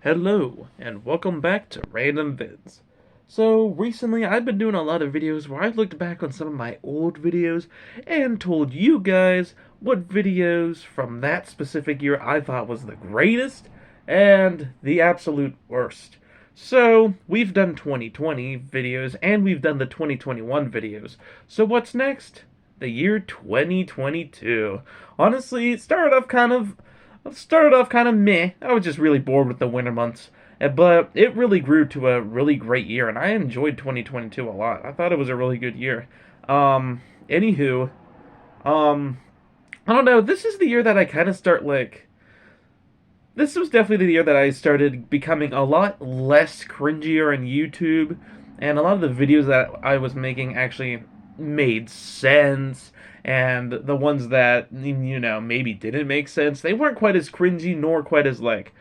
Hello, and welcome back to Random Vids. So, recently I've been doing a lot of videos where I've looked back on some of my old videos and told you guys what videos from that specific year I thought was the greatest and the absolute worst. So, we've done 2020 videos and we've done the 2021 videos. So, what's next? The year 2022. Honestly, it started off kind of meh. I was just really bored with the winter months. But it really grew to a really great year, and I enjoyed 2022 a lot. I thought it was a really good year. Anywho, um, I don't know. This is the year that I kind of start like. This was definitely the year that I started becoming a lot less cringier on YouTube, and a lot of the videos that I was making actually made sense, and the ones that, maybe didn't make sense, they weren't quite as cringy nor quite as like,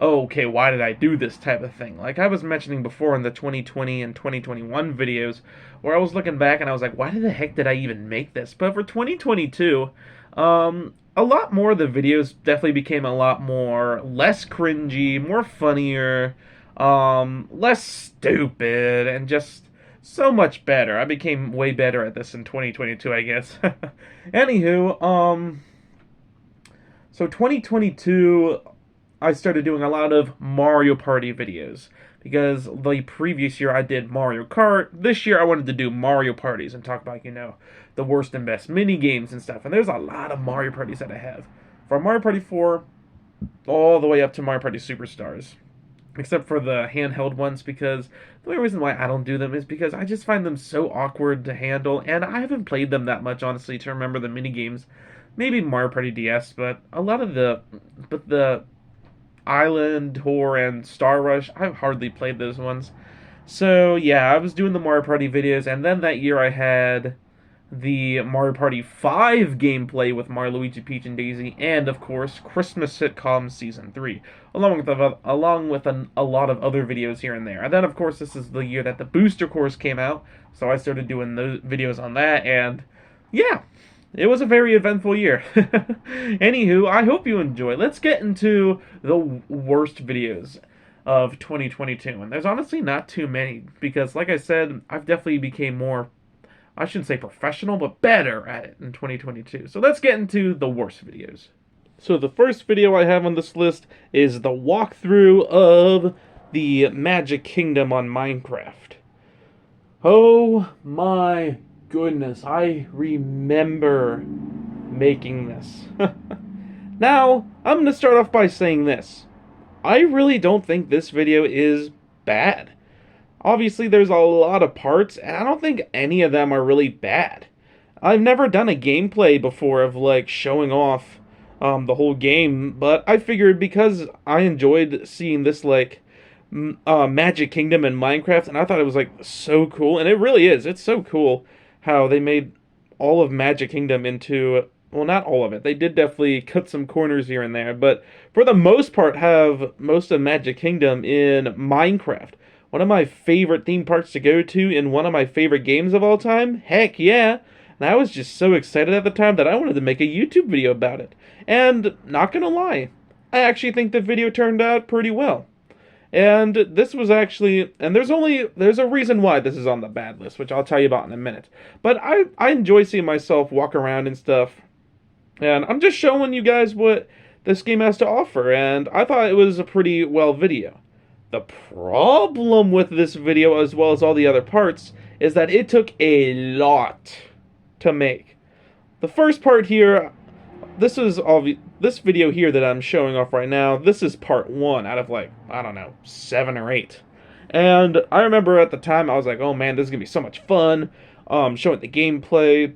oh, okay, why did I do this type of thing. Like I was mentioning before in the 2020 and 2021 videos, where I was looking back and I was like, why the heck did I even make this? But for 2022, a lot more of the videos definitely became a lot more less cringy, more funnier, less stupid, and just so much better. I became way better at this in 2022, I guess. Anywho, so 2022, I started doing a lot of Mario Party videos because the previous year I did Mario Kart. This year I wanted to do Mario Parties and talk about, the worst and best mini games and stuff. And there's a lot of Mario Parties that I have. From Mario Party 4 all the way up to Mario Party Superstars. Except for the handheld ones, because the only reason why I don't do them is because I just find them so awkward to handle, and I haven't played them that much, honestly, to remember the mini games. Maybe Mario Party DS, but the Island Tour and Star Rush, I've hardly played those ones. So yeah, I was doing the Mario Party videos, and then that year I had the Mario Party 5 gameplay with Mario, Luigi, Peach, and Daisy, and of course Christmas Sitcom Season 3, along with a lot of other videos here and there. And then of course this is the year that the Booster Course came out, so I started doing those videos on that, and yeah, it was a very eventful year. Anywho, I hope you enjoy. Let's get into the worst videos of 2022, and there's honestly not too many, because like I said, I've definitely became more, I shouldn't say professional, but better at it in 2022. So let's get into the worst videos. So the first video I have on this list is the walkthrough of the Magic Kingdom on Minecraft. Oh my goodness, I remember making this. Now, I'm going to start off by saying this. I really don't think this video is bad. Obviously, there's a lot of parts, and I don't think any of them are really bad. I've never done a gameplay before of, like, showing off the whole game, but I figured because I enjoyed seeing this, like, Magic Kingdom in Minecraft, and I thought it was, like, so cool, and it really is. It's so cool how they made all of Magic Kingdom into, well, not all of it. They did definitely cut some corners here and there, but for the most part have most of Magic Kingdom in Minecraft. One of my favorite theme parks to go to in one of my favorite games of all time? Heck yeah! And I was just so excited at the time that I wanted to make a YouTube video about it. And, not gonna lie, I actually think the video turned out pretty well. And this was actually, and there's a reason why this is on the bad list, which I'll tell you about in a minute. But I enjoy seeing myself walk around and stuff. And I'm just showing you guys what this game has to offer, and I thought it was a pretty well video. The problem with this video, as well as all the other parts, is that it took a lot to make. The first part here, this video here that I'm showing off right now, this is part 1 out of, like, I don't know, 7 or 8. And I remember at the time I was like, oh man, this is gonna be so much fun. Showing the gameplay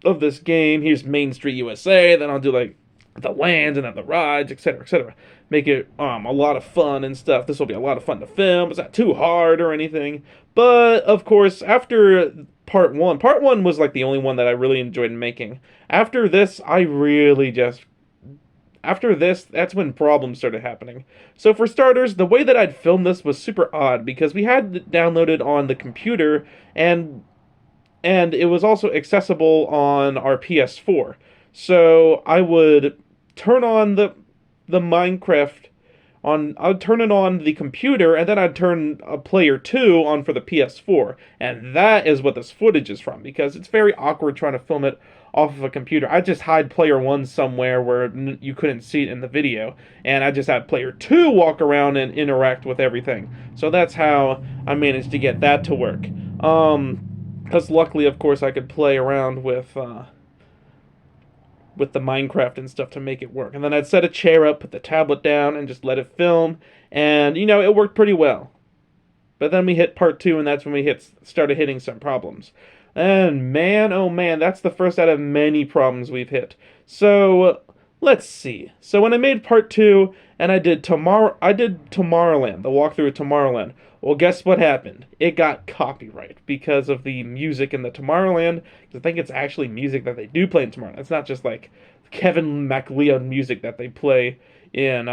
of this game. Here's Main Street USA, then I'll do like the lands and then the rides, etc., etc. Make it a lot of fun and stuff. This will be a lot of fun to film. It's not too hard or anything. But of course, after part 1 was like the only one that I really enjoyed making. After this, that's when problems started happening. So for starters, the way that I'd filmed this was super odd because we had it downloaded on the computer and it was also accessible on our PS4. So I would turn on the Minecraft I'd turn it on the computer, and then I'd turn a player 2 on for the PS4. And that is what this footage is from, because it's very awkward trying to film it off of a computer. I just hide player 1 somewhere where you couldn't see it in the video, and I just had player 2 walk around and interact with everything. So that's how I managed to get that to work. Because luckily, of course, I could play around with the Minecraft and stuff to make it work. And then I'd set a chair up, put the tablet down, and just let it film. And, it worked pretty well. But then we hit part 2, and that's when we started hitting some problems. And man, oh man, that's the first out of many problems we've hit. So, let's see. So when I made part 2, and I did Tomorrowland, the walkthrough of Tomorrowland. Well, guess what happened? It got copyright because of the music in the Tomorrowland. I think it's actually music that they do play in Tomorrowland. It's not just like Kevin MacLeod music that they play in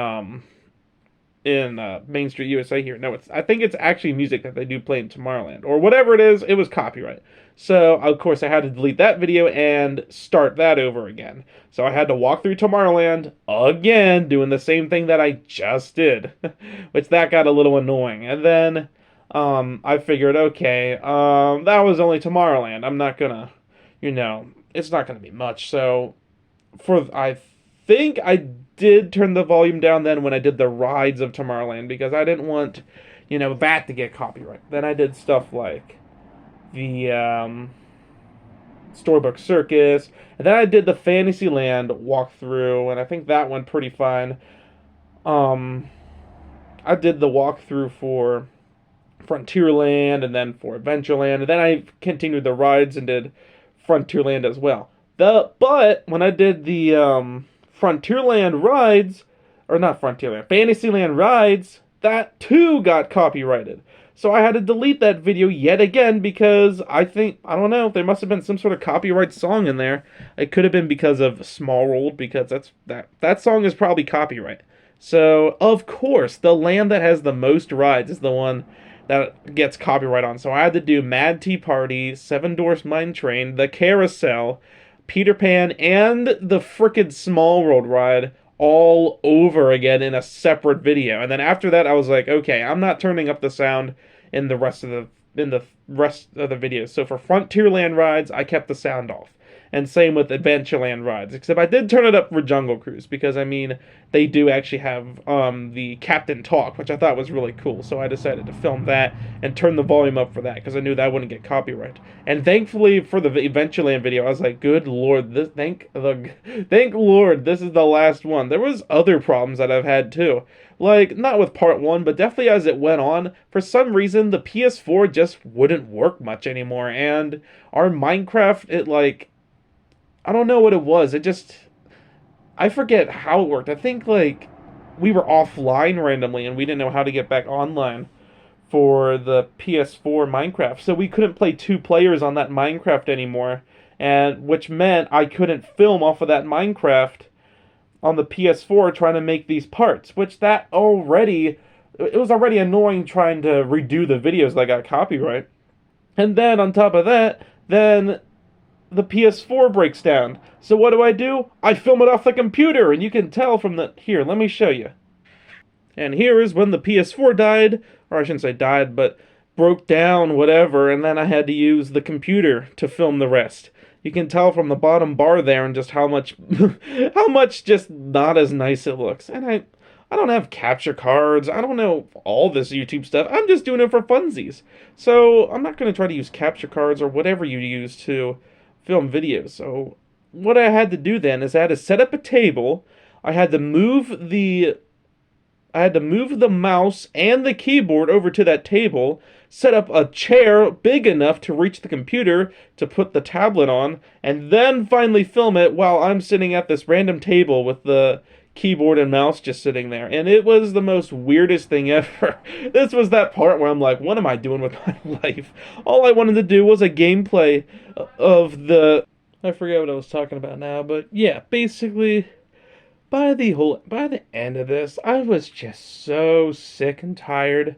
Main Street USA here. No, I think it's actually music that they do play in Tomorrowland. Or whatever it is, it was copyright. So, of course, I had to delete that video and start that over again. So I had to walk through Tomorrowland again, doing the same thing that I just did. Which that got a little annoying. And then I figured, okay, that was only Tomorrowland. I'm not gonna, it's not gonna be much. So, I think I did turn the volume down then when I did the rides of Tomorrowland, because I didn't want, that to get copyright. Then I did stuff like the Storybook Circus, and then I did the Fantasyland walkthrough, and I think that went pretty fine. I did the walkthrough for Frontierland, and then for Adventureland, and then I continued the rides and did Frontierland as well. But when I did the Frontierland rides, or not Frontierland, Fantasyland rides, that too got copyrighted. So I had to delete that video yet again because I don't know, there must have been some sort of copyright song in there. It could have been because of Small World, because that song is probably copyright. So, of course, the land that has the most rides is the one that gets copyright on. So I had to do Mad Tea Party, Seven Dwarfs Mine Train, the Carousel, Peter Pan, and the frickin' Small World ride all over again in a separate video. And then after that, I was like, okay, I'm not turning up the sound in the rest of the videos. So for Frontierland rides, I kept the sound off. And same with Adventureland rides, except I did turn it up for Jungle Cruise, because, they do actually have the Captain Talk, which I thought was really cool, so I decided to film that and turn the volume up for that, because I knew that wouldn't get copyright. And thankfully, for the Adventureland video, I was like, good lord, thank lord, this is the last one. There was other problems that I've had, too. Like, not with part 1, but definitely as it went on, for some reason, the PS4 just wouldn't work much anymore, and our Minecraft, I don't know what it was. I forget how it worked. I think, we were offline randomly and we didn't know how to get back online for the PS4 Minecraft. So we couldn't play 2 players on that Minecraft anymore, and which meant I couldn't film off of that Minecraft on the PS4 trying to make these parts, which it was already annoying trying to redo the videos that got copyright. And then on top of that, then the PS4 breaks down. So what do? I film it off the computer, and you can tell from here, let me show you. And here is when the PS4 died, or I shouldn't say died, but broke down, whatever, and then I had to use the computer to film the rest. You can tell from the bottom bar there and just how much just not as nice it looks. And I don't have capture cards. I don't know all this YouTube stuff. I'm just doing it for funsies. So I'm not going to try to use capture cards or whatever you use to film videos. So what I had to do then is I had to set up a table. I had to move the mouse and the keyboard over to that table, set up a chair big enough to reach the computer to put the tablet on, and then finally film it while I'm sitting at this random table with the keyboard and mouse just sitting there. And it was the most weirdest thing ever. This was that part where I'm like, what am I doing with my life? All I wanted to do was a gameplay of I forget what I was talking about now, but yeah, basically by the end of this, I was just so sick and tired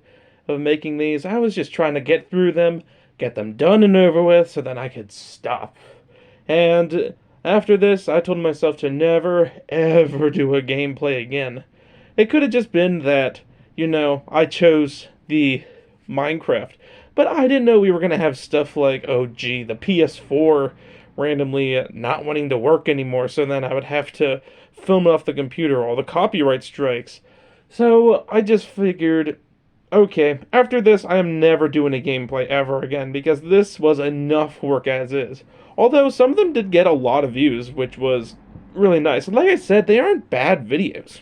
of making these. I was just trying to get through them, get them done and over with, so then I could stop. And after this, I told myself to never, ever do a gameplay again. It could have just been that, I chose the Minecraft. But I didn't know we were going to have stuff like, oh gee, the PS4 randomly not wanting to work anymore, so then I would have to film it off the computer, all the copyright strikes. So I just figured, okay, after this, I am never doing a gameplay ever again because this was enough work as is. Although some of them did get a lot of views, which was really nice. And like I said, they aren't bad videos.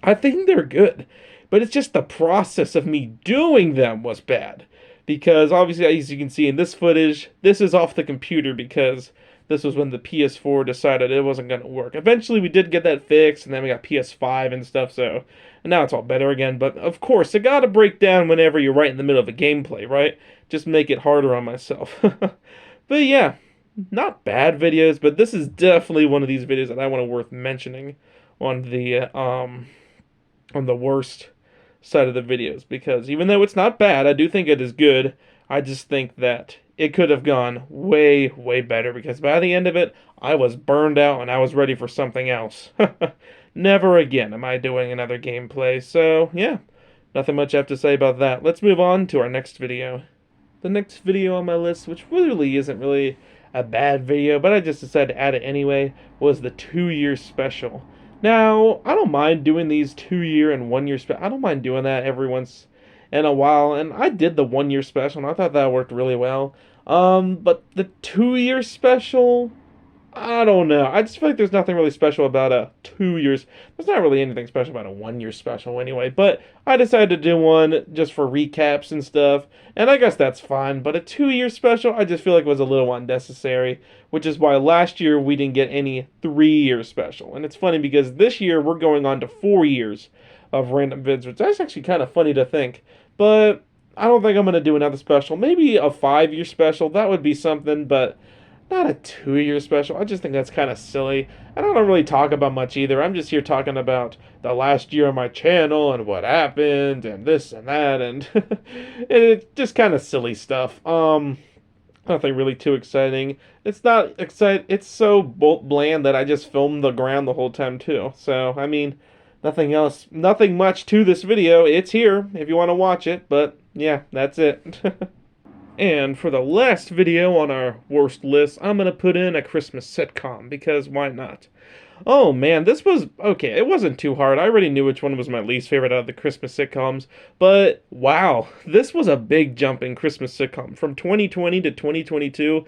I think they're good, but it's just the process of me doing them was bad. Because obviously, as you can see in this footage, this is off the computer because this was when the PS4 decided it wasn't going to work. Eventually, we did get that fixed, and then we got PS5 and stuff, so and now it's all better again. But of course, it got to break down whenever you're right in the middle of a gameplay, right? Just make it harder on myself. But yeah, not bad videos, but this is definitely one of these videos that I want to worth mentioning on the worst side of the videos, because even though it's not bad, I do think it is good. I just think that it could have gone way, way better because by the end of it, I was burned out and I was ready for something else. Never again am I doing another gameplay, so yeah, nothing much I have to say about that. Let's move on to our next video. The next video on my list, which really isn't really a bad video, but I just decided to add it anyway, was the 2-year special. Now, I don't mind doing these 2-year and 1-year special. I don't mind doing that every once in a while, and I did the 1-year special, and I thought that worked really well. But the 2-year special, I don't know. I just feel like there's nothing really special about a 2 years. There's not really anything special about a 1-year special anyway. But I decided to do one just for recaps and stuff. And I guess that's fine. But a 2-year special, I just feel like was a little unnecessary. Which is why last year we didn't get any 3-year special. And it's funny because this year we're going on to 4 years of random vids. Which is actually kind of funny to think. But I don't think I'm going to do another special. Maybe a 5-year special. That would be something. But not a 2-year special. I just think that's kind of silly. I don't really talk about much either. I'm just here talking about the last year on my channel and what happened and this and that and, and it's just kind of silly stuff. Nothing really too exciting. It's not exciting. It's so bland that I just filmed the ground the whole time too. So, I mean, nothing else, nothing much to this video. It's here if you want to watch it, but yeah, that's it. And for the last video on our worst list, I'm going to put in a Christmas sitcom, because why not? Oh man, this was, okay, it wasn't too hard. I already knew which one was my least favorite out of the Christmas sitcoms, but wow, this was a big jump in Christmas sitcom. From 2020 to 2022,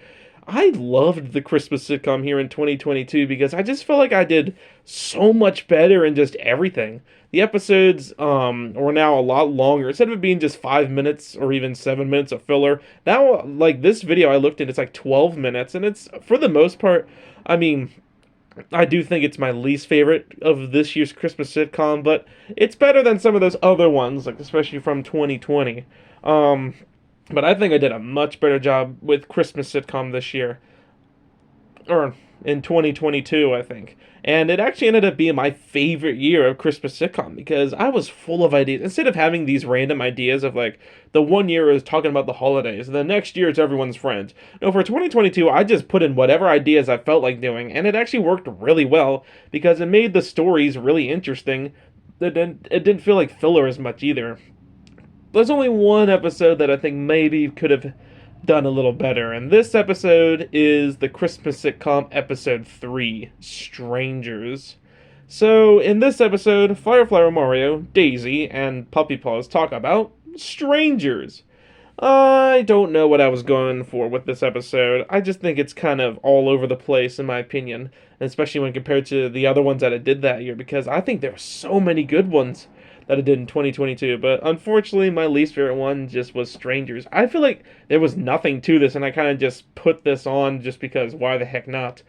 I loved the Christmas sitcom here in 2022 because I just felt like I did so much better in just everything. The episodes were now a lot longer. Instead of it being just 5 minutes or even 7 minutes of filler, now, like, this video I looked at, it's like 12 minutes, and it's, for the most part, I mean, I do think it's my least favorite of this year's Christmas sitcom, but it's better than some of those other ones, like especially from 2020. But I think I did a much better job with Christmas sitcom this year. Or in 2022, I think. And it actually ended up being my favorite year of Christmas sitcom because I was full of ideas. Instead of having these random ideas of like, the one year is talking about the holidays, and the next year it's everyone's friends. No, for 2022, I just put in whatever ideas I felt like doing, and it actually worked really well because it made the stories really interesting. It didn't feel like filler as much either. There's only one episode that I think maybe could have done a little better, and this episode is the Christmas sitcom episode 3, Strangers. So, in this episode, Firefly Mario, Daisy, and Puppy Paws talk about strangers. I don't know what I was going for with this episode. I just think it's kind of all over the place, in my opinion, especially when compared to the other ones that I did that year, because I think there were so many good ones that I did in 2022, but unfortunately my least favorite one just was Strangers. I feel like there was nothing to this, and I kind of just put this on just because why the heck not?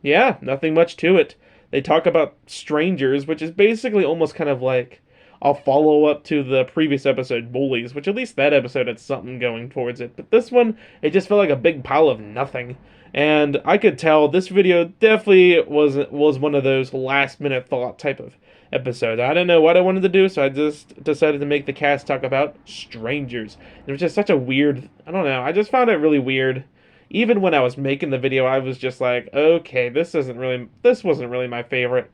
Yeah, nothing much to it. They talk about strangers, which is basically almost kind of like a follow-up to the previous episode, Bullies, which at least that episode had something going towards it, but this one, it just felt like a big pile of nothing. And I could tell this video definitely was one of those last-minute thought type of episode. I didn't know what I wanted to do, so I just decided to make the cast talk about strangers. It was just such a weird, I don't know, I just found it really weird. Even when I was making the video, I was just like, okay, this wasn't really my favorite.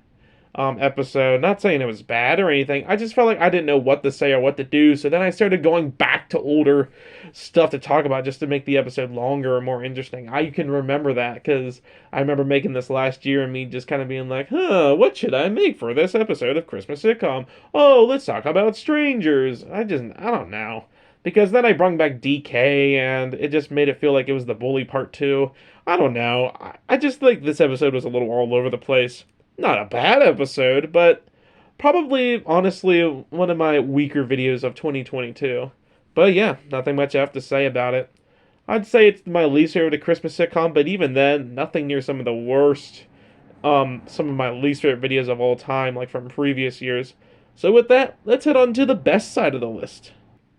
episode. Not saying it was bad or anything. I just felt like I didn't know what to say or what to do. So then I started going back to older stuff to talk about just to make the episode longer or more interesting. I can remember that because I remember making this last year and me just kind of being like, what should I make for this episode of Christmas Sitcom? Oh, let's talk about strangers. I don't know. Because then I brought back DK and it just made it feel like it was the bully part two. I don't know. I just think this episode was a little all over the place. Not a bad episode, but probably, honestly, one of my weaker videos of 2022. But yeah, nothing much I have to say about it. I'd say it's my least favorite Christmas sitcom, but even then, nothing near some of the worst, some of my least favorite videos of all time, like from previous years. So with that, let's head on to the best side of the list.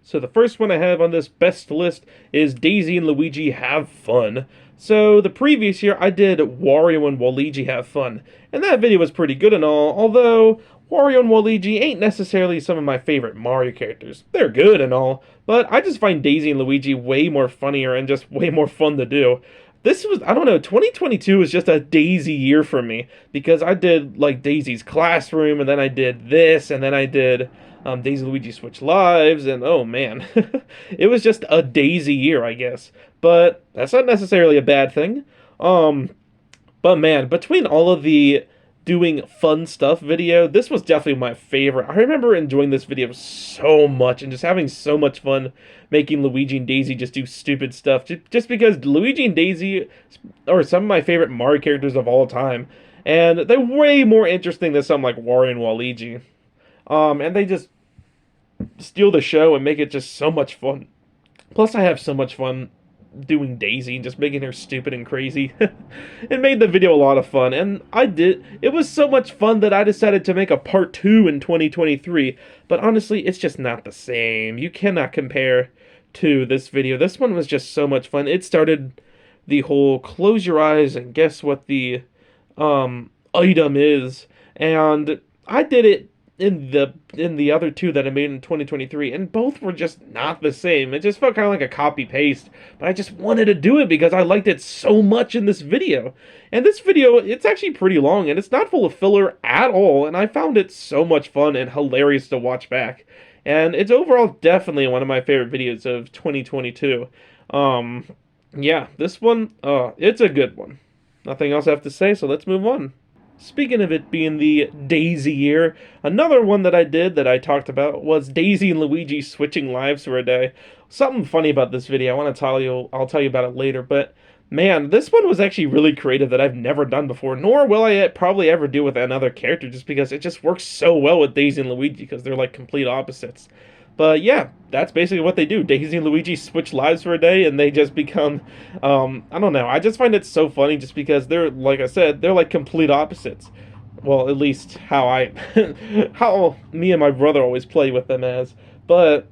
So the first one I have on this best list is Daisy and Luigi Have Fun. So the previous year I did Wario and Waluigi Have Fun, and that video was pretty good and all, although Wario and Waluigi ain't necessarily some of my favorite Mario characters. They're good and all, but I just find Daisy and Luigi way more funnier and just way more fun to do. This was, I don't know, 2022 was just a Daisy year for me, because I did, like, Daisy's Classroom, and then I did this, and then I did Daisy and Luigi Switch Lives, and oh man, it was just a Daisy year, I guess. But that's not necessarily a bad thing. But man, between all of the doing fun stuff video, this was definitely my favorite. I remember enjoying this video so much and just having so much fun making Luigi and Daisy just do stupid stuff. Just because Luigi and Daisy are some of my favorite Mario characters of all time. And they're way more interesting than some like Wario and Waluigi. And they just steal the show and make it just so much fun. Plus, I have so much fun doing Daisy and just making her stupid and crazy. It made the video a lot of fun, and it was so much fun that I decided to make a part 2 in 2023, but honestly, it's just not the same. You cannot compare to this video. This one was just so much fun. It started the whole close your eyes and guess what the item is, and I did it in the other two that I made in 2023, and both were just not the same. It just felt kind of like a copy paste, but I just wanted to do it because I liked it so much in this video. And this video, it's actually pretty long, and it's not full of filler at all, and I found it so much fun and hilarious to watch back. And it's overall definitely one of my favorite videos of 2022. Yeah, this one, it's a good one. Nothing else I have to say, so let's move on. Speaking of it being the Daisy year, another one that I did that I talked about was Daisy and Luigi switching lives for a day. Something funny about this video, I want to tell you, I'll tell you about it later, but man, this one was actually really creative that I've never done before, nor will I probably ever do with another character, just because it just works so well with Daisy and Luigi, because they're like complete opposites. But yeah, that's basically what they do. Daisy and Luigi switch lives for a day, and they just become, I don't know, I just find it so funny just because they're, like I said, they're like complete opposites. Well, at least how how me and my brother always play with them as. But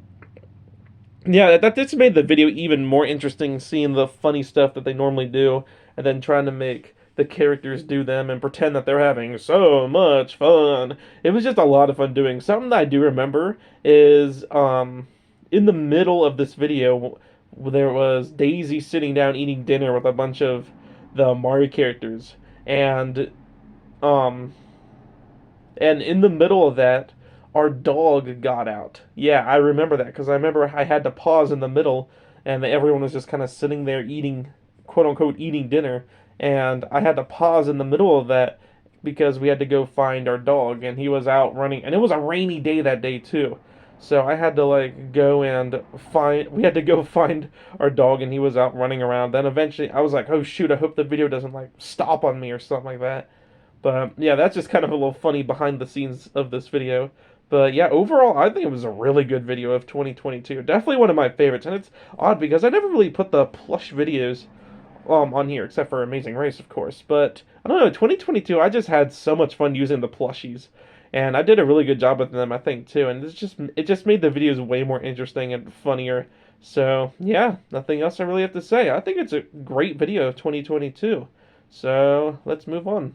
yeah, that just made the video even more interesting, seeing the funny stuff that they normally do, and then trying to make the characters do them and pretend that they're having so much fun. It was just a lot of fun doing. Something that I do remember is in the middle of this video, there was Daisy sitting down eating dinner with a bunch of the Mario characters, and in the middle of that, our dog got out. Yeah, I remember that because I remember I had to pause in the middle, and everyone was just kind of sitting there eating, quote unquote, eating dinner. And I had to pause in the middle of that because we had to go find our dog, and he was out running, and it was a rainy day that day too. So I had to like go and we had to go find our dog, and he was out running around. Then eventually I was like, oh shoot, I hope the video doesn't like stop on me or something like that. But yeah, that's just kind of a little funny behind the scenes of this video. But yeah, overall, I think it was a really good video of 2022. Definitely one of my favorites, and it's odd because I never really put the plush videos on here, except for Amazing Race, of course. But I don't know, 2022, I just had so much fun using the plushies, and I did a really good job with them, I think, too. And it just made the videos way more interesting and funnier. So yeah, nothing else I really have to say. I think it's a great video of 2022. So let's move on.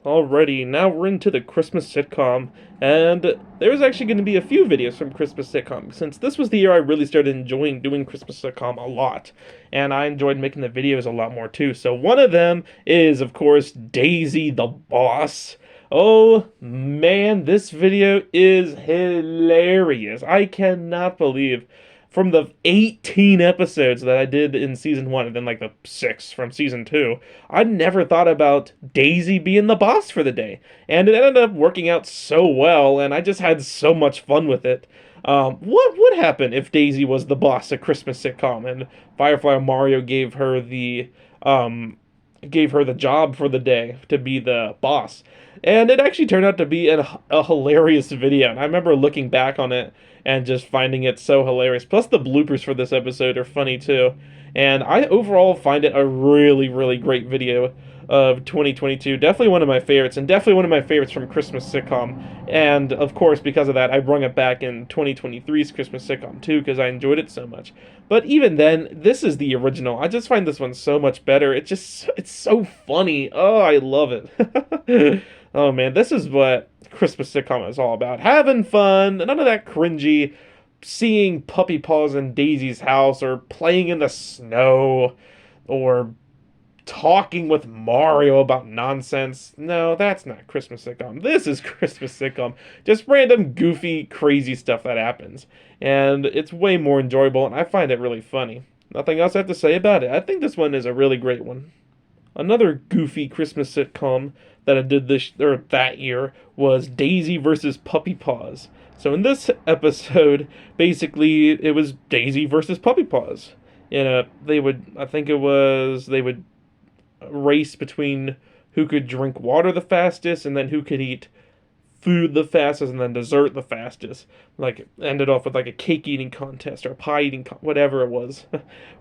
Alrighty, now we're into the Christmas sitcom, and there's actually going to be a few videos from Christmas sitcom, since this was the year I really started enjoying doing Christmas sitcom a lot, and I enjoyed making the videos a lot more too. So one of them is, of course, Daisy the Boss. Oh man, this video is hilarious. I cannot believe from the 18 episodes that I did in season 1 and then like the 6 from season 2, I never thought about Daisy being the boss for the day. And it ended up working out so well, and I just had so much fun with it. What would happen if Daisy was the boss, a Christmas sitcom, and Firefly Mario um, gave her the job for the day to be the boss? And it actually turned out to be a hilarious video. And I remember looking back on it and just finding it so hilarious. Plus, the bloopers for this episode are funny too. And I overall find it a really, really great video of 2022. Definitely one of my favorites, and definitely one of my favorites from Christmas sitcom. And of course, because of that, I brought it back in 2023's Christmas sitcom too, because I enjoyed it so much. But even then, this is the original. I just find this one so much better. It's so funny. Oh, I love it. Oh man, this is what Christmas sitcom is all about. Having fun, none of that cringy, seeing puppy paws in Daisy's house, or playing in the snow, or talking with Mario about nonsense. No, that's not Christmas sitcom. This is Christmas sitcom. Just random, goofy, crazy stuff that happens. And it's way more enjoyable, and I find it really funny. Nothing else I have to say about it. I think this one is a really great one. Another goofy Christmas sitcom that I did that year was Daisy versus Puppy Paws. So in this episode, basically it was Daisy versus Puppy Paws. They would race between who could drink water the fastest, and then who could eat food the fastest, and then dessert the fastest. Like, ended off with like a cake eating contest or a pie eating whatever it was,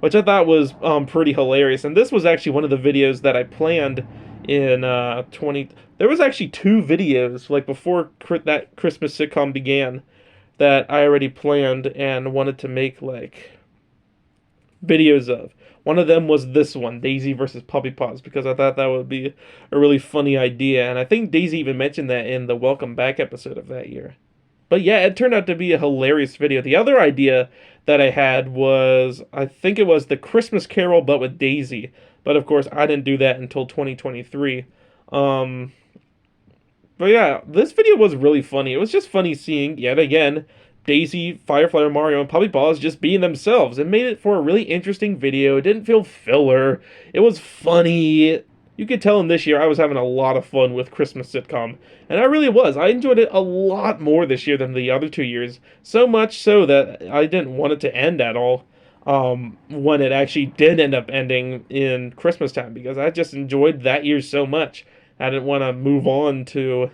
which I thought was pretty hilarious. And this was actually one of the videos that I planned in 20. There was actually 2 videos like before that Christmas sitcom began that I already planned and wanted to make like videos of. One of them was this one, Daisy versus Puppy Paws, because I thought that would be a really funny idea, and I think Daisy even mentioned that in the Welcome Back episode of that year. But yeah, it turned out to be a hilarious video. The other idea that I had was, I think it was the Christmas Carol, but with Daisy. But of course, I didn't do that until 2023. But yeah, this video was really funny. It was just funny seeing, yet again, Daisy, Firefly, Mario, and Puppy Paws just being themselves. It made it for a really interesting video. It didn't feel filler. It was funny. You could tell in this year I was having a lot of fun with Christmas sitcom. And I really was. I enjoyed it a lot more this year than the other 2 years. So much so that I didn't want it to end at all. When it actually did end up ending in Christmas time, because I just enjoyed that year so much. I didn't want to move on to...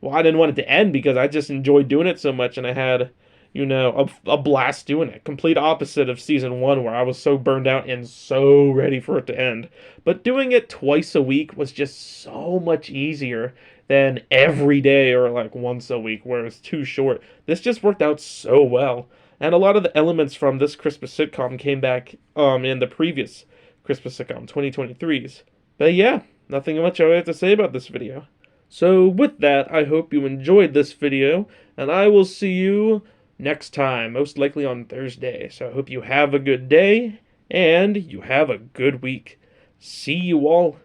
Well, I didn't want it to end because I just enjoyed doing it so much, and I had... a blast doing it. Complete opposite of season 1, where I was so burned out and so ready for it to end. But doing it twice a week was just so much easier than every day or like once a week, where it's too short. This just worked out so well. And a lot of the elements from this Christmas sitcom came back in the previous Christmas sitcom, 2023's. But yeah, nothing much I have to say about this video. So with that, I hope you enjoyed this video, and I will see you next time, most likely on Thursday. So I hope you have a good day, and you have a good week. See you all